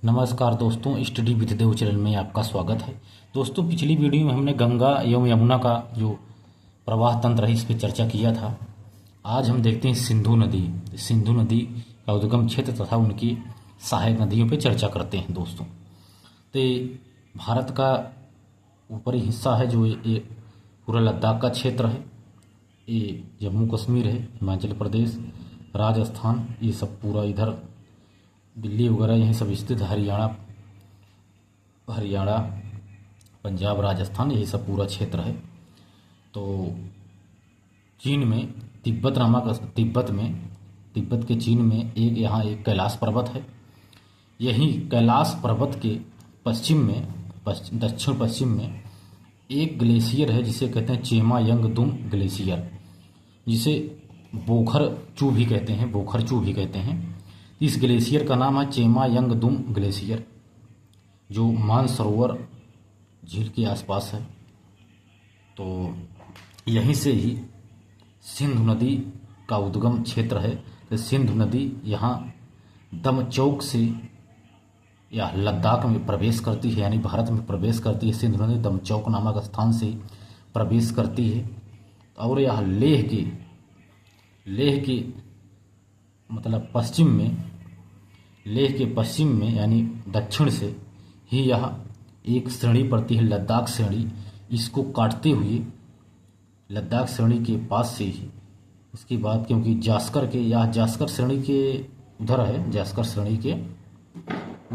नमस्कार दोस्तों, study with Dev channel में आपका स्वागत है। दोस्तों, पिछली वीडियो में हमने गंगा एवं यमुना का जो प्रवाह तंत्र है इस पर चर्चा किया था। आज हम देखते हैं सिंधु नदी। सिंधु नदी का उद्गम क्षेत्र तथा उनकी सहायक नदियों पर चर्चा करते हैं दोस्तों। तो ये भारत का ऊपरी हिस्सा है जो ये पूरा लद्दाख का क्षेत्र है। ये जम्मू कश्मीर है, हिमाचल प्रदेश, राजस्थान, ये सब पूरा इधर दिल्ली वगैरह यहीं सब स्थित, हरियाणा, पंजाब, राजस्थान, यही सब पूरा क्षेत्र है। तो चीन में तिब्बत के चीन में यहाँ एक कैलाश पर्वत है। यही कैलाश पर्वत के दक्षिण पश्चिम में एक ग्लेशियर है जिसे कहते हैं चेमा यंगदुम ग्लेशियर, जिसे बोखर चू भी कहते हैं। इस ग्लेशियर का नाम है चेमा यंगदुम ग्लेशियर, जो मानसरोवर झील के आसपास है। तो यहीं से ही सिंधु नदी का उद्गम क्षेत्र है। तो सिंधु नदी यहाँ दमचौक से या लद्दाख में प्रवेश करती है, यानी भारत में प्रवेश करती है। सिंधु नदी दमचौक नामक स्थान से प्रवेश करती है और यह लेह के मतलब लेह के पश्चिम में यानी दक्षिण से ही यह एक श्रेणी पड़ती है, लद्दाख श्रेणी। इसको काटते हुए लद्दाख श्रेणी के पास से ही इसके बाद, क्योंकि जास्कर श्रेणी के उधर है, जास्कर श्रेणी के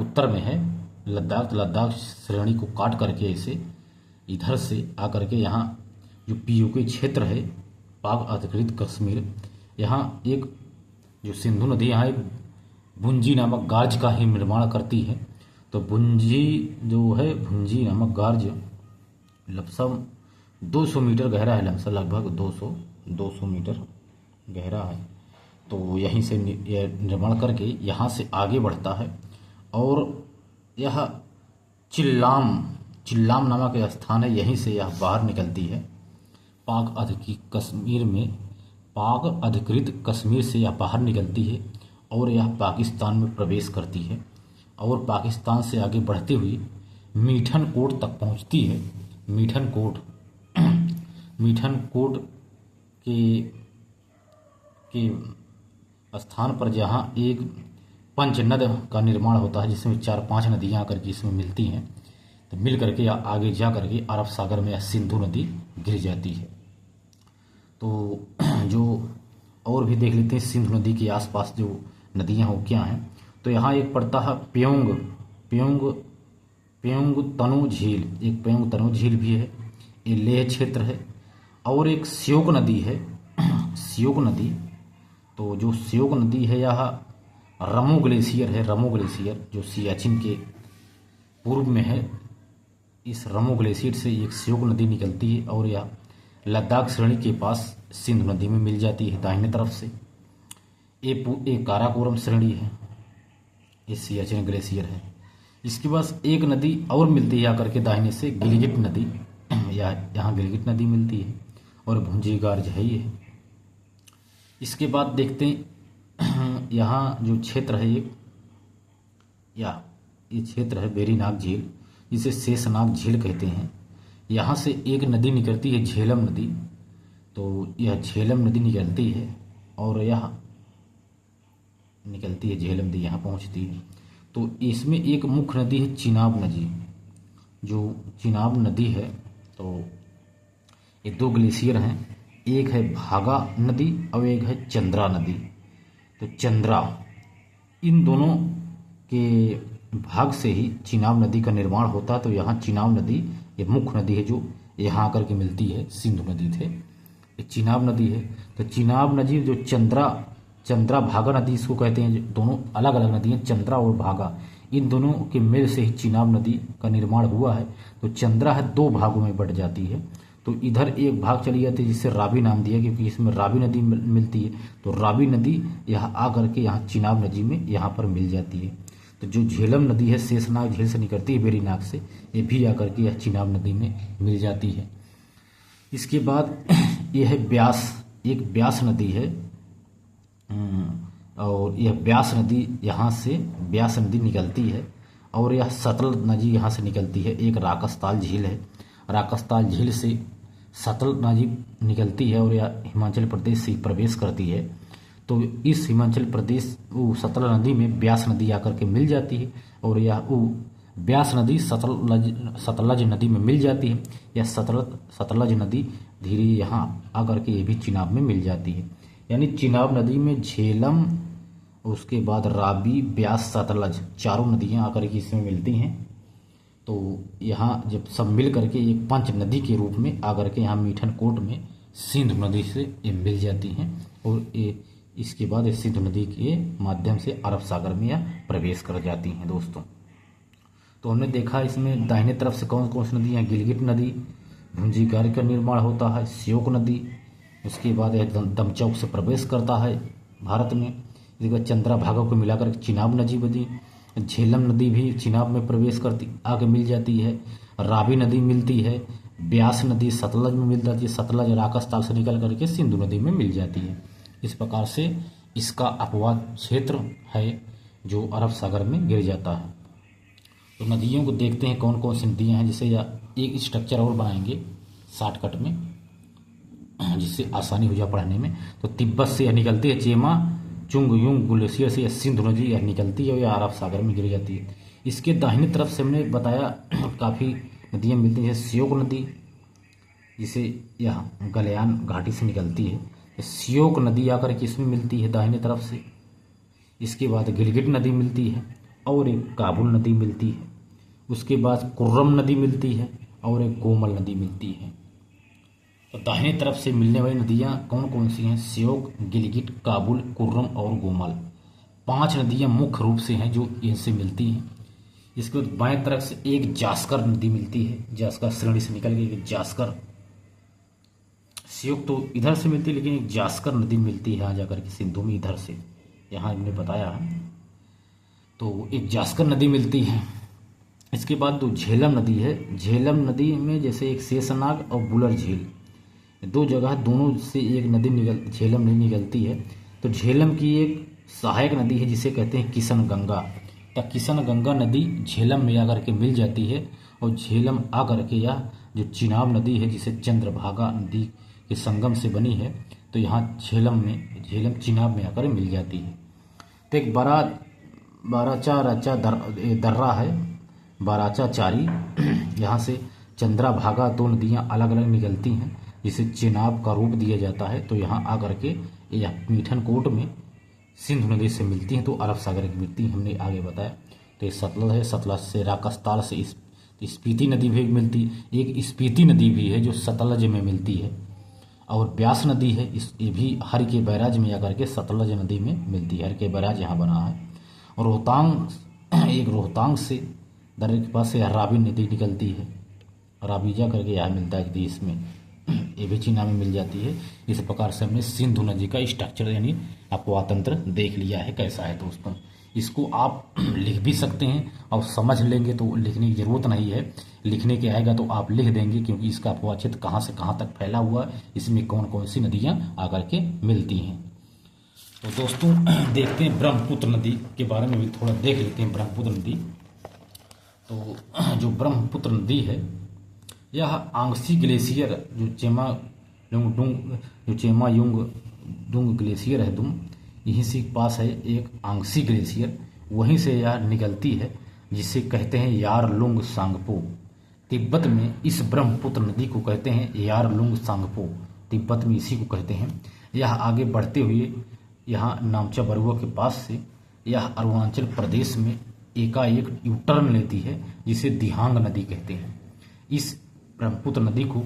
उत्तर में है लद्दाख श्रेणी को काट करके ऐसे इधर से आकर के यहाँ जो पीओके क्षेत्र है, पाक अधिकृत कश्मीर, यहाँ एक जो सिंधु नदी यहाँ एक भुंजी नामक गार्ज का ही निर्माण करती है। तो भुंजी नामक गार्ज लमसम 200 मीटर गहरा है, लगभग 200 मीटर गहरा है। तो यहीं से यह निर्माण करके यहाँ से आगे बढ़ता है और यह चिल्लाम नामक स्थान है, यहीं से यह बाहर निकलती है। पाक अधिकृत कश्मीर से यह बाहर निकलती है और यह पाकिस्तान में प्रवेश करती है और पाकिस्तान से आगे बढ़ते हुए मीठन कोट तक पहुंचती है। मीठन कोट के स्थान पर जहां एक पंचनद का निर्माण होता है, जिसमें 4-5 नदियां आकर के इसमें मिलती हैं। तो मिल करके आगे जा करके अरब सागर में सिंधु नदी गिर जाती है। तो जो और भी देख लेते हैं सिंधु नदी के आसपास जो नदियां हो क्या हैं। तो यहाँ एक पड़ता है प्योंग तनु झील, एक प्योंग तनु झील भी है, ये लेह क्षेत्र है। और एक श्योक नदी है, श्योक नदी। तो जो श्योक नदी है यह रमो ग्लेशियर जो सियाचिन के पूर्व में है, इस रमो ग्लेशियर से एक श्योक नदी निकलती है और यह लद्दाख श्रेणी के पास सिंधु नदी में मिल जाती है दाहिने तरफ से। एक काराकोरम श्रेणी है, ये सियाचिन ग्लेशियर है। इसके पास एक नदी और मिलती है आकर के दाहिने से, गिलगिट नदी, यहाँ गिलगिट नदी मिलती है और भुंजी गार्ज है ये। इसके बाद देखते हैं यहाँ जो क्षेत्र है ये क्षेत्र है वेरीनाग झील, जिसे शेषनाग झील कहते हैं। यहाँ से एक नदी निकलती है, झेलम नदी। तो यह झेलम नदी निकलती है और यह निकलती है झेलम नदी, यहाँ पहुँचती है। तो इसमें एक मुख्य नदी है चिनाब नदी, जो चिनाब नदी है। तो ये 2 ग्लेशियर हैं, एक है भागा नदी और एक है चंद्रा नदी। तो चंद्रा, इन दोनों के भाग से ही चिनाब नदी का निर्माण होता है। तो यहाँ चिनाब नदी ये मुख्य नदी है जो यहाँ आकर के मिलती है सिंधु नदी से, ये चिनाब नदी है। तो चिनाब नदी जो चंद्रा भागा नदी इसको कहते हैं, दोनों अलग अलग नदी हैं, चंद्रा और भागा, इन दोनों के मेल से ही चिनाब नदी का निर्माण हुआ है। तो चंद्रा है 2 भागों में बट जाती है। तो इधर एक भाग चली जाती है जिससे रावी नाम दिया, क्योंकि इसमें रावी नदी मिलती है। तो रावी नदी यहाँ आकर के यहाँ चिनाब नदी में यहाँ पर मिल जाती है। तो जो झेलम नदी है शेषनाग झील से निकलती है वेरीनाग से, ये भी आकर के यह चिनाब नदी में मिल जाती है। इसके बाद यह है ब्यास नदी है और यह ब्यास नदी यहाँ से ब्यास नदी निकलती है और यह सतलज नदी यहाँ से निकलती है। एक राकसताल झील है, राकसताल झील से सतलज नदी निकलती है और यह हिमाचल प्रदेश से प्रवेश करती है। तो इस हिमाचल प्रदेश सतलज नदी में ब्यास नदी आकर के मिल जाती है और यह ब्यास नदी सतलज नदी में मिल जाती है। यह सतलज नदी धीरे यहाँ आकर के ये भी चिनाब में मिल जाती है। यानी चिनाब नदी में झेलम, उसके बाद रावी, ब्यास, सतलज चारों नदियाँ आकर के इसमें मिलती हैं। तो यहाँ जब सब मिल करके एक पंच नदी के रूप में आकर के यहाँ मीठनकोट में सिंधु नदी से ये मिल जाती हैं और ये इसके बाद इस सिंधु नदी के माध्यम से अरब सागर में यह प्रवेश कर जाती हैं दोस्तों। तो हमने देखा इसमें दाहिने तरफ से कौन कौन सी नदियाँ, गिलगित नदी, भुंजीगार का निर्माण होता है, श्योक नदी, उसके बाद यह दमचौक से प्रवेश करता है भारत में। इसके बाद चंद्रभागा को मिलाकर चिनाब नदी बनी, झेलम नदी भी चिनाब में प्रवेश करती आगे मिल जाती है, रावी नदी मिलती है, ब्यास नदी सतलज में मिल जाती है, सतलज राकसताल से निकल करके सिंधु नदी में मिल जाती है। इस प्रकार से इसका अपवाद क्षेत्र है जो अरब सागर में गिर जाता है। तो नदियों को देखते हैं कौन कौन सी नदियाँ हैं, जिससे एक स्ट्रक्चर और बनाएंगे शॉर्टकट में जिससे आसानी हो जाए पढ़ने में। तो तिब्बत से यह निकलती है, चेमा चुंग युंग ग्लेशियर से यह सिंधु नदी यह निकलती है और यह अरब सागर में गिर जाती है। इसके दाहिनी तरफ से हमने बताया काफ़ी नदियाँ मिलती हैं, जैसे श्योक नदी जिसे यह गलयान घाटी से निकलती है, श्योक नदी आकर के इसमें मिलती है दाहिने तरफ से। इसके बाद गिलगित नदी मिलती है और एक काबुल नदी मिलती है। उसके बाद कुर्रम नदी मिलती है और एक गोमल नदी मिलती है। तो दाहिने तरफ से मिलने वाली नदियाँ कौन कौन सी हैं? श्योक, गिलगित, काबुल, कुर्रम और गोमल, 5 नदियाँ मुख्य रूप से हैं जो इनसे मिलती हैं। इसके बाद बाएं तरफ से एक जास्कर नदी मिलती है, जास्कर श्रेणी से निकल गई जास्कर। श्योक तो इधर से मिलती है लेकिन एक जास्कर नदी मिलती है यहाँ जाकर के सिंधु में, इधर से यहाँ हमने बताया है। तो एक जास्कर नदी मिलती है। इसके बाद तो झेलम नदी है, झेलम नदी में जैसे एक शेषनाग और बुलर झील, 2 जगह दोनों से एक नदी झेलम नदी निकलती है। तो झेलम की एक सहायक नदी है जिसे कहते हैं किशन गंगा। तो किशन गंगा नदी झेलम में आकर के मिल जाती है और झेलम आकर के यह जो चिनाब नदी है जिसे चंद्रभागा नदी के संगम से बनी है, तो यहाँ झेलम चिनाब में आकर मिल जाती है। तो एक बाराचा राचा दर्रा है, बाराचा चारी, यहाँ से चंद्रभागा 2 नदियाँ अलग अलग निकलती हैं जिसे चिनाब का रूप दिया जाता है। तो यहाँ आकर के यह मीठनकोट में सिंधु नदी से मिलती हैं, तो अरब सागर की मिलती हैं, हमने आगे बताया। तो ये सतलज है, सतलज से राकसताल से स्पीति नदी भी मिलती, एक स्पीति नदी भी है जो सतलज में मिलती है, और ब्यास नदी है, ये भी हर के बैराज में आकर के सतलज नदी में मिलती है। हर के बैराज यहाँ बना है। और रोहतांग से दर्रे के पास से रावी नदी निकलती है, रावीजा करके यहाँ मिलता है देश में, ये भी चीना में मिल जाती है। इस प्रकार से हमने सिंधु नदी का स्ट्रक्चर यानी अपवातंत्र देख लिया है कैसा है दोस्तों। इसको आप लिख भी सकते हैं और समझ लेंगे तो लिखने की ज़रूरत नहीं है, लिखने के आएगा तो आप लिख देंगे क्योंकि इसका अपवाद क्षेत्र कहाँ से कहाँ तक फैला हुआ है, इसमें कौन कौन सी नदियाँ आकर के मिलती हैं। तो दोस्तों देखते हैं ब्रह्मपुत्र नदी के बारे में भी थोड़ा देख लेते हैं। ब्रह्मपुत्र नदी, तो जो ब्रह्मपुत्र नदी है यह आंगसी ग्लेशियर जो चेमा युंग ग्लेशियर है यहीं से पास है एक आंगसी ग्लेशियर, वहीं से यह निकलती है जिसे कहते हैं यारलुंग सांगपो। तिब्बत में इस ब्रह्मपुत्र नदी को कहते हैं यारलुंग सांगपो, तिब्बत में इसी को कहते हैं। यह आगे बढ़ते हुए यहाँ नामचा बरुआ के पास से यह अरुणाचल प्रदेश में एकाएक यू टर्न लेती है जिसे दिहांग नदी कहते हैं। इस ब्रह्मपुत्र नदी को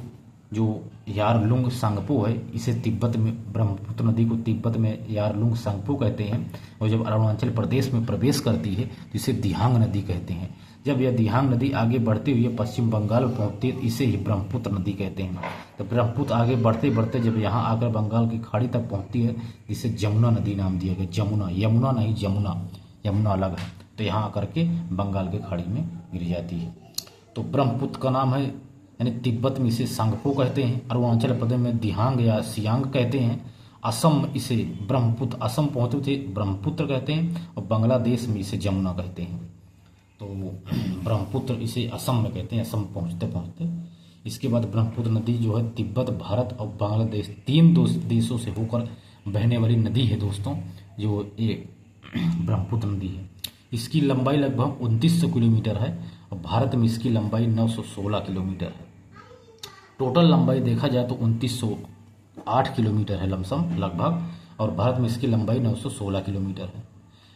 जो यारलुंग सांगपो है, इसे तिब्बत में ब्रह्मपुत्र नदी को तिब्बत में यारलुंग सांगपो कहते हैं, और जब अरुणाचल प्रदेश में प्रवेश करती है तो इसे दिहांग नदी कहते हैं। जब यह दिहांग नदी आगे बढ़ते हुए पश्चिम बंगाल पहुंचती है इसे ही ब्रह्मपुत्र नदी कहते हैं। तो ब्रह्मपुत्र आगे बढ़ते बढ़ते जब यहाँ आकर बंगाल की खाड़ी तक पहुंचती है इसे जमुना नदी नाम दिया गया। यमुना नहीं, यमुना अलग है। तो यहाँ आकर के बंगाल की खाड़ी में गिर जाती है। तो ब्रह्मपुत्र का नाम है, यानी तिब्बत में इसे सांगपो कहते हैं, अरुणाचल प्रदेश में दिहांग या सियांग कहते हैं, असम इसे ब्रह्मपुत्र, असम पहुँचते थे ब्रह्मपुत्र कहते हैं, और बांग्लादेश में इसे जमुना कहते हैं। तो ब्रह्मपुत्र, इसे असम में कहते हैं, असम पहुँचते पहुँचते इसके बाद ब्रह्मपुत्र नदी जो है तिब्बत, भारत और बांग्लादेश तीन देशों से होकर बहने वाली नदी है दोस्तों, जो ये ब्रह्मपुत्र नदी है। इसकी लंबाई लगभग 2900 किलोमीटर है और भारत में इसकी लंबाई 916 किलोमीटर है। टोटल लंबाई देखा जाए तो 2908 किलोमीटर है लमसम लगभग, और भारत में इसकी लंबाई 916 किलोमीटर है।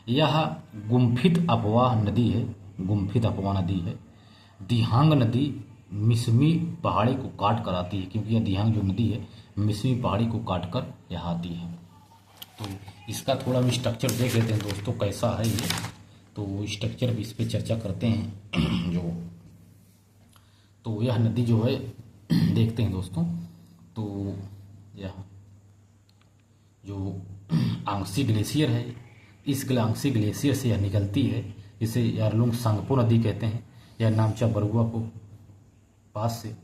यह गुम्फित अफवाह नदी है, गुम्फित अफवाह नदी है। दिहांग नदी मिसमी पहाड़ी को काट कर आती है, क्योंकि यह दिहांग जो नदी है मिसमी पहाड़ी को काट कर यहाँ आती है। तो इसका थोड़ा हम स्ट्रक्चर देख लेते हैं दोस्तों, कैसा है ये। तो स्ट्रक्चर भी इस पर चर्चा करते हैं जो। तो यह नदी जो है देखते हैं दोस्तों, तो यह जो आंगसी ग्लेशियर है, इस आंगसी ग्लेशियर से यह निकलती है, जिसे यारलुंग सांगपो नदी कहते हैं। यह नामचा बरुआ को पास से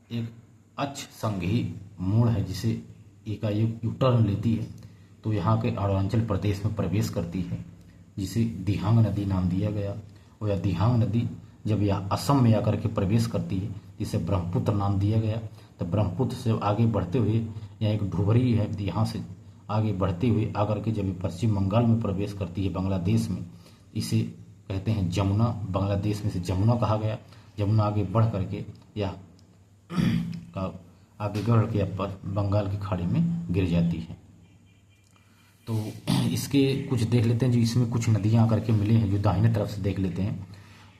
एक अक्ष संघी मोड़ है, जिसे एकाएक यू टर्न लेती है, तो यहाँ के अरुणाचल प्रदेश में प्रवेश करती है, जिसे दिहांग नदी नाम दिया गया। और यह दिहांग नदी जब यह असम में आकर के प्रवेश करती है, जिसे ब्रह्मपुत्र नाम दिया गया। तो ब्रह्मपुत्र से आगे बढ़ते हुए यहाँ एक ढुबरी है, यहाँ से आगे बढ़ते हुए आकर के जब पश्चिम बंगाल में प्रवेश करती है, बांग्लादेश में, इसे कहते हैं जमुना। बांग्लादेश में से जमुना कहा गया। जमुना आगे बढ़ करके यह आगे बढ़ के बंगाल की खाड़ी में गिर जाती है। तो इसके कुछ देख लेते हैं, जो इसमें कुछ नदियां आकर के मिले हैं, जो दाहिने तरफ से देख लेते हैं।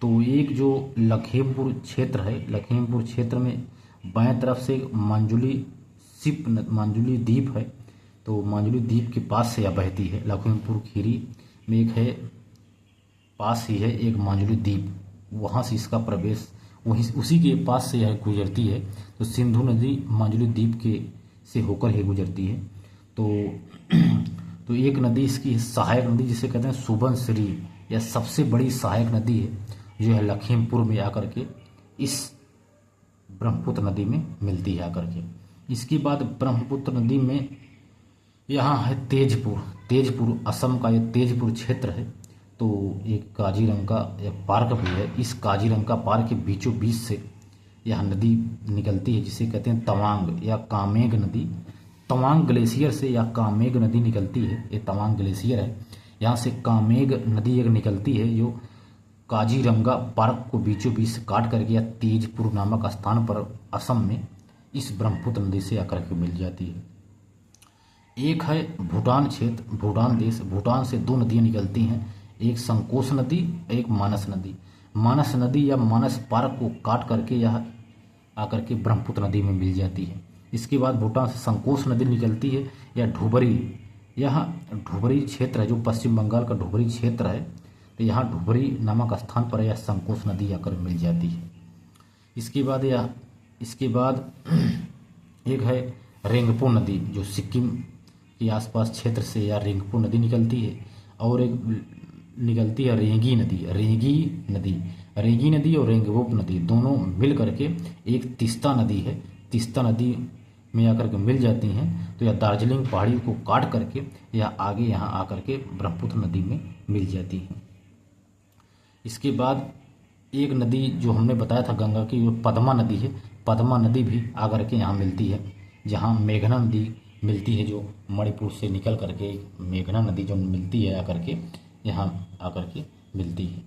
तो एक जो लखीमपुर क्षेत्र है, लखीमपुर क्षेत्र में बाएं तरफ से मांजुली द्वीप है। तो मांजुली द्वीप के पास से यह बहती है। लखीमपुर खीरी में एक है, पास ही है एक मांजुली द्वीप, वहाँ से इसका प्रवेश वहीं उसी के पास से यह गुजरती है। तो सिंधु नदी मांजुली द्वीप के से होकर ही गुजरती है। तो एक नदी इसकी सहायक नदी जिसे कहते हैं सुबनसिरी, यह सबसे बड़ी सहायक नदी है, जो है लखीमपुर में आकर के इस ब्रह्मपुत्र नदी में मिलती है आकर के। इसके बाद ब्रह्मपुत्र नदी में यहाँ है तेजपुर असम का ये तेजपुर क्षेत्र है। तो एक काजीरंगा एक पार्क भी है। इस काजीरंगा पार्क के बीचों बीच से यह नदी निकलती है, जिसे कहते हैं तवांग या कामेग नदी। तवांग ग्लेशियर से या कामेग नदी निकलती है। ये तवांग ग्लेशियर है, यहाँ से कामेग नदी एक निकलती है, जो काजीरंगा पार्क को बीचों बीच से काट करके या तेजपुर नामक स्थान पर असम में इस ब्रह्मपुत्र नदी से आकर के मिल जाती है। एक है भूटान क्षेत्र, भूटान देश। भूटान से दो नदियाँ निकलती हैं, एक संकोश नदी, एक मानस नदी। मानस नदी या मानस पार्क को काट करके यह आकर के ब्रह्मपुत्र नदी में मिल जाती है। इसके बाद भूटान से संकोश नदी निकलती है या ढुबरी, यह ढुबरी क्षेत्र है, जो पश्चिम बंगाल का ढुबरी क्षेत्र है। तो यहाँ ढुबरी नामक स्थान पर यह संकोश नदी आकर मिल जाती है। इसके बाद एक है रेंगपो नदी, जो सिक्किम के आसपास क्षेत्र से या रेंगपो नदी निकलती है। और एक निकलती है रेंगी नदी और रेंगपो नदी दोनों मिल करके एक तीस्ता नदी है। तीस्ता नदी में आकर के मिल जाती हैं। तो यह दार्जिलिंग पहाड़ी को काट करके यह आगे यहाँ आकर के ब्रह्मपुत्र नदी में मिल जाती है। इसके बाद एक नदी जो हमने बताया था गंगा की, वो पद्मा नदी है। पद्मा नदी भी आकर के यहाँ मिलती है, जहाँ मेघना नदी मिलती है, जो मणिपुर से निकल करके मेघना नदी जो मिलती है आकर के यहाँ आकर के मिलती है।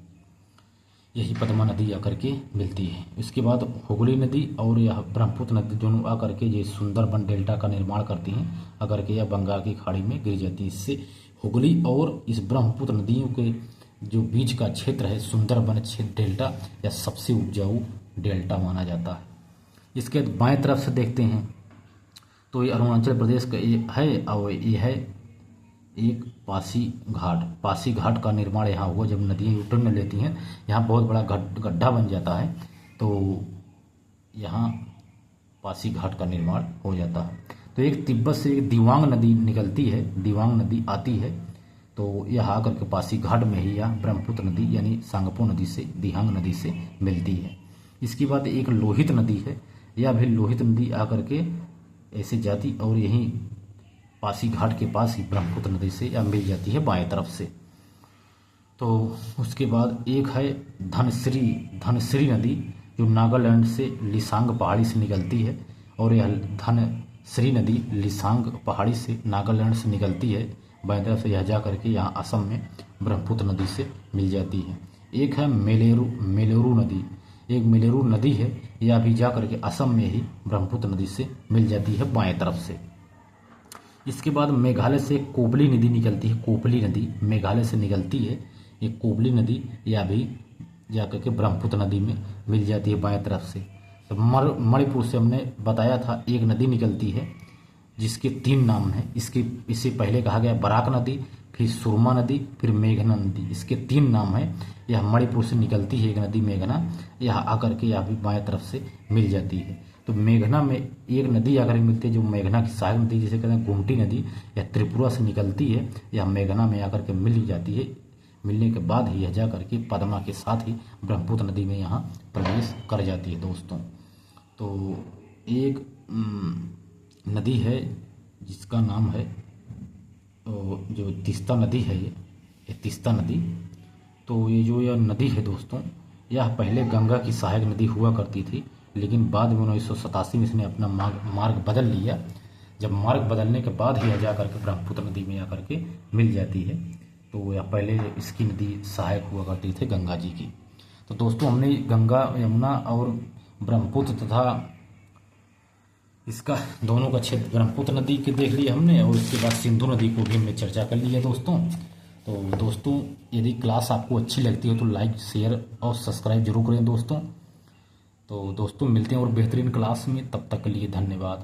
यही पद्मा नदी आकर के मिलती है। इसके बाद हुगली नदी और यह ब्रह्मपुत्र नदी दोनों आकर के ये सुंदरबन डेल्टा का निर्माण करती हैं, आकर के यह बंगाल की खाड़ी में गिर जाती है। इससे हुगली और इस ब्रह्मपुत्र नदियों के जो बीच का क्षेत्र है सुंदरबन क्षेत्र डेल्टा, यह सबसे उपजाऊ डेल्टा माना जाता है। इसके बाएं तरफ से देखते हैं तो ये अरुणाचल प्रदेश का ये है, और ये है एक पासी घाट का निर्माण यहाँ हुआ। जब नदियाँ यूटर्न लेती हैं, यहाँ बहुत बड़ा गड्ढा बन जाता है, तो यहाँ पासी घाट का निर्माण हो जाता है। तो एक तिब्बत से एक दिवांग नदी निकलती है, दिवांग नदी आती है, तो यह आकर के पासी घाट में ही यह ब्रह्मपुत्र नदी यानी सांगपो नदी से दिहांग नदी से मिलती है। इसके बाद एक लोहित नदी है, यह भी लोहित नदी आकर के ऐसे जाती और यहीं पासी घाट के पास ही ब्रह्मपुत्र नदी से यह मिल जाती है बाएं तरफ से। तो उसके बाद एक है धनश्री नदी, जो नागालैंड से लिसांग पहाड़ी से निकलती है, और यह धनश्री नदी लिसांग पहाड़ी से नागालैंड से निकलती है बाएं तरफ से, यह जा करके यहाँ असम में ब्रह्मपुत्र नदी से मिल जाती है। एक है मेलेरू नदी, एक मेलेरू नदी है, यह भी जा करके असम में ही ब्रह्मपुत्र नदी से मिल जाती है बाएं तरफ से। इसके बाद मेघालय से कोपली नदी निकलती है, कोपली नदी मेघालय से निकलती है, ये कोपली नदी यह भी जा करके ब्रह्मपुत्र नदी में मिल जाती है बाएं तरफ से। तो मणिपुर से हमने बताया था एक नदी निकलती है जिसके 3 नाम हैं। इससे पहले कहा गया बराक नदी, फिर सुरमा नदी, फिर मेघना नदी, इसके 3 नाम हैं। यह मणिपुर से निकलती है एक नदी मेघना, यह आकर के यह भी बाएं तरफ से मिल जाती है। तो मेघना में एक नदी आकर मिलती है जो मेघना की सहायक नदी जिसे कहते हैं गुमटी नदी, यह त्रिपुरा से निकलती है, यह मेघना में आकर के मिल जाती है। मिलने के बाद ही यह जा करके पद्मा के साथ ही ब्रह्मपुत्र नदी में यहाँ प्रवेश कर जाती है दोस्तों। तो एक नदी है जिसका नाम है जो तीस्ता नदी है, ये तीस्ता नदी। तो ये जो यह नदी है दोस्तों, यह पहले गंगा की सहायक नदी हुआ करती थी, लेकिन बाद में 1987 में इसने अपना मार्ग बदल लिया। जब मार्ग बदलने के बाद ही यह जा करके ब्रह्मपुत्र नदी में आकर के मिल जाती है। तो यह पहले इसकी नदी सहायक हुआ करती थी गंगा जी की। तो दोस्तों हमने गंगा, यमुना और ब्रह्मपुत्र तथा इसका दोनों का क्षेत्र ब्रह्मपुत्र नदी के देख लिया हमने, और इसके बाद सिंधु नदी को भी हमने चर्चा कर लिया दोस्तों। तो दोस्तों यदि क्लास आपको अच्छी लगती है तो लाइक, शेयर और सब्सक्राइब जरूर करें दोस्तों। तो दोस्तों मिलते हैं और बेहतरीन क्लास में, तब तक के लिए धन्यवाद।